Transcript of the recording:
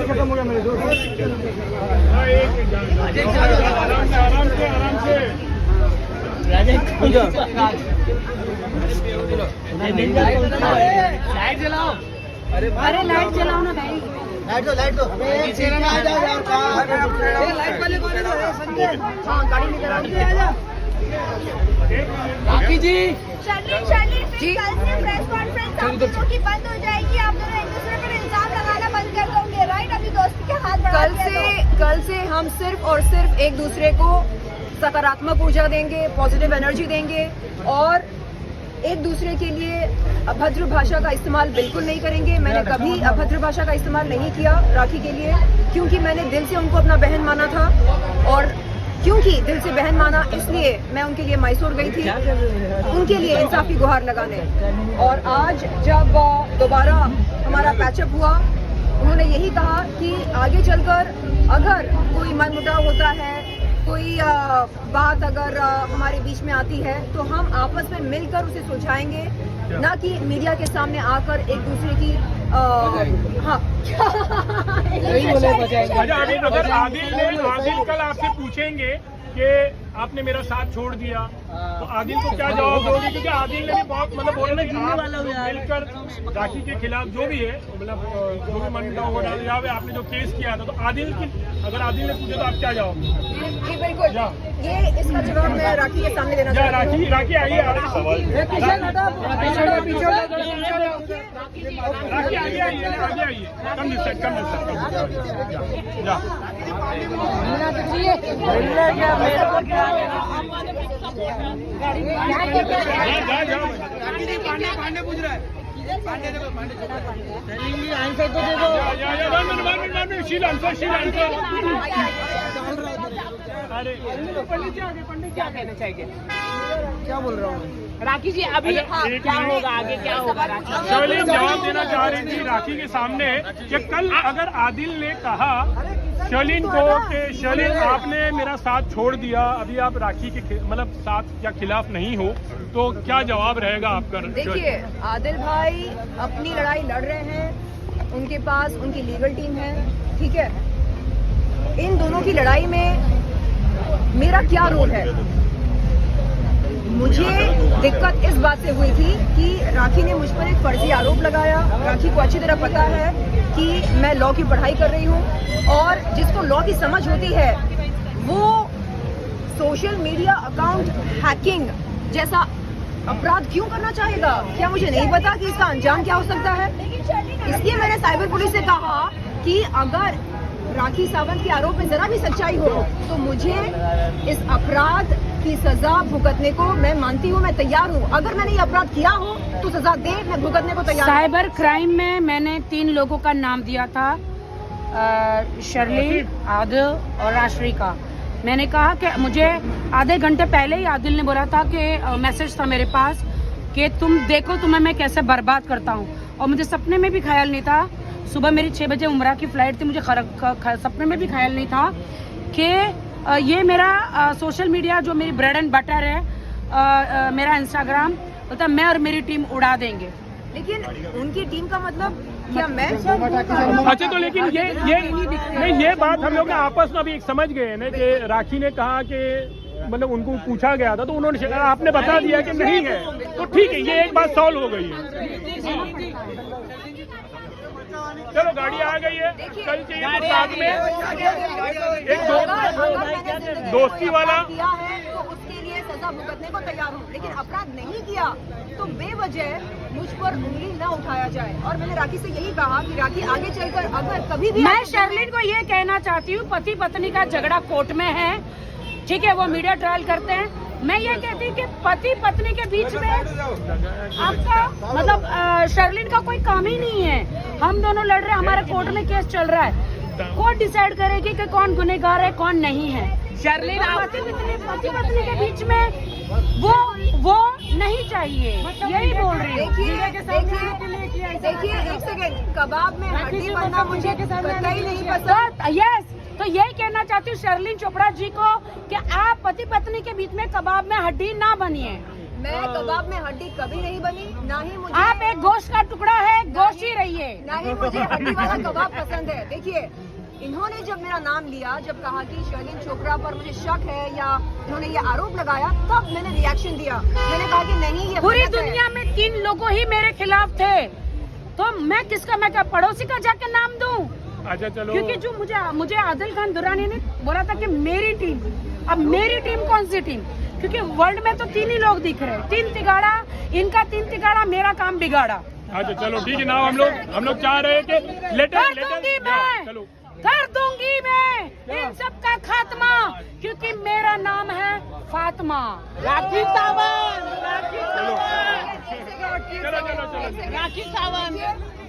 खत्म हो गया मेरे दोस्त। आराम से लाइट जलाओ। अरे लाइट जलाओ ना भाई। लाइट दो लाइट वाले बोले तो संजय गाड़ी निकल राखी जी जी कल से प्रेस कॉन्फ्रेंस आप लोगों की बंद हो जाएगी। आप दोनों एक दूसरे पर इल्जाम लगाना बंद कर दोगे, राइट? अभी दोस्ती के हाथ बढ़ा कल से हम सिर्फ और सिर्फ एक दूसरे को सकारात्मक ऊर्जा देंगे, पॉजिटिव एनर्जी देंगे और एक दूसरे के लिए अभद्र भाषा का इस्तेमाल बिल्कुल नहीं करेंगे। मैंने कभी अभद्र भाषा का इस्तेमाल नहीं किया राखी के लिए, क्योंकि मैंने दिल से उनको अपना बहन माना था। और क्योंकि दिल से बहन माना, इसलिए मैं उनके लिए मैसूर गई थी, उनके लिए इंसाफ की गुहार लगाने। और आज जब दोबारा हमारा पैचअप हुआ, उन्होंने यही कहा कि आगे चलकर अगर कोई मनमुटाव होता है, कोई बात अगर हमारे बीच में आती है, तो हम आपस में मिलकर उसे सुलझाएंगे, ना कि मीडिया के सामने आकर एक दूसरे की हाँ अगर आदिल कल आपसे पूछेंगे कि आपने मेरा साथ छोड़ दिया, तो आदिल को क्या जवाब दोगे? क्योंकि आदिल ने भी बहुत मतलब बोल रहे मिलकर राखी के खिलाफ जो भी है, मतलब जो भी मनमुटाव हो रहा है, आपने जो केस किया था, तो आदिल की अगर आदिल ने पूछा तो आप क्या जवाब? जी बिल्कुल, ये इसका जवाब मैं राखी के सामने देना चाहती हूँ। राखी आइए, आइए कम पांडे पूछ रहा है। आंसर तो दे दो। शील आंसर। अरे पंडित क्या कहना चाहिए? क्या बोल रहा हूँ राखी जी अभी क्या होगा, आगे क्या होगा? शर्लिन जवाब देना चाह रही थी राखी के सामने कि कल अगर आदिल ने कहा शर्लिन को कि शर्लिन आपने मेरा साथ छोड़ दिया, अभी आप राखी के मतलब साथ या खिलाफ नहीं हो, तो क्या जवाब रहेगा आपका? देखिए, आदिल भाई अपनी लड़ाई लड़ रहे हैं, उनके पास उनकी लीगल टीम है, ठीक है। इन दोनों की लड़ाई में मेरा क्या रोल है? मुझे दिक्कत इस बात से हुई थी कि राखी ने मुझ पर एक फर्जी आरोप लगाया। राखी को अच्छी तरह पता है कि मैं लॉ की पढ़ाई कर रही हूँ, और जिसको लॉ की समझ होती है वो सोशल मीडिया अकाउंट हैकिंग जैसा अपराध क्यों करना चाहेगा? क्या मुझे नहीं पता कि इसका अंजाम क्या हो सकता है? इसलिए मैंने साइबर पुलिस से कहा कि अगर राखी सावंत के आरोप में जरा भी सच्चाई हो तो मुझे इस अपराध की सजा भुगतने को मैं मानती हूँ, मैं तैयार हूँ। अगर मैंने ये अपराध किया हो तो सजा दे, मैं भुगतने को तैयार हूँ। साइबर क्राइम में मैंने 3 लोगों का नाम दिया था, शर्लिन, आदिल और राष्ट्री का। मैंने कहा कि मुझे आधे घंटे पहले ही आदिल ने बोला था कि मैसेज था मेरे पास कि तुम देखो तुम्हें मैं कैसे बर्बाद करता हूँ, और मुझे सपने में भी ख्याल नहीं था। सुबह मेरी 6 बजे उम्रा की फ्लाइट थी, मुझे सपने में भी ख्याल नहीं था कि ये मेरा सोशल मीडिया जो मेरी ब्रेड एंड बटर है, मेरा इंस्टाग्राम, तो मैं और मेरी टीम उड़ा देंगे। लेकिन उनकी टीम का मतलब क्या मैं? अच्छा, तो लेकिन ये बात हम लोग आपस में अभी एक समझ गए ना कि राखी ने कहा कि मतलब उनको पूछा गया था तो उन्होंने आपने बता दिया कि नहीं है, तो ठीक है, ये एक बात सॉल्व हो गई है। चलो गाड़ी आ गई है, कल चाहिए तो साथ में एक दोस्ती वाला किया है तो उसके लिए सजा भुगतने को तैयार हूँ, लेकिन अपराध नहीं किया तो बेवजह मुझ पर उंगली न उठाया जाए। और मैंने राखी से यही कहा कि राखी आगे चलकर अगर कभी भी मैं शर्लिन को ये कहना चाहती हूँ, पति पत्नी का झगड़ा कोर्ट में है, ठीक है, वो मीडिया ट्रायल करते हैं। मैं ये कहती हूँ कि पति पत्नी के बीच में आपका मतलब शर्लिन का कोई काम ही नहीं है। हम दोनों लड़ रहे हैं, हमारे कोर्ट में केस चल रहा है, कोर्ट डिसाइड करेगी कि कौन गुनहगार है कौन नहीं है। शर्लिन पति पत्नी के बीच में वो नहीं चाहिए, यही बोल रही हूँ। देखिए एक सेकेंड, कबाब में हड्डी बनना मुझे कतई नहीं पसंद। यस, तो यही कहना चाहती हूँ शर्लिन चोपड़ा जी को कि आप पति पत्नी के बीच में कबाब में हड्डी ना बनिए। मैं कबाब में हड्डी कभी नहीं बनी, ना ही मुझे। आप एक गोश्त का टुकड़ा है, गोश्त ही रही। चाहिए। नहीं, मुझे हड्डी वाला कबाब पसंद है। देखिए, इन्होंने जब मेरा नाम लिया, जब कहा कि शर्लिन चोपड़ा पर मुझे शक है या इन्होंने ये आरोप लगाया, तब मैंने रिएक्शन दिया। मैंने कहा कि नहीं, ये पूरी गलत है। दुनिया में 3 लोगों ही मेरे खिलाफ थे, तो मैं किसका, मैं क्या पड़ोसी का जाके नाम दूं? अच्छा चलो, क्योंकि जो मुझे आदिल खान दुरानी ने बोला था कि मेरी टीम, अब मेरी टीम कौन सी टीम? क्योंकि वर्ल्ड में तो 3 ही लोग दिख रहे हैं, 3 तिगाड़ा, इनका 3 तिगाड़ा, मेरा काम बिगाड़ा। अच्छा चलो ठीक है ना, हम लोग चाह रहे हैं कि लेटर चलो कर दूंगी मैं इन सब का खात्मा, क्योंकि मेरा नाम है फातिमा। राखी सावंत, चलो चलो चलो चलो राखी सावंत।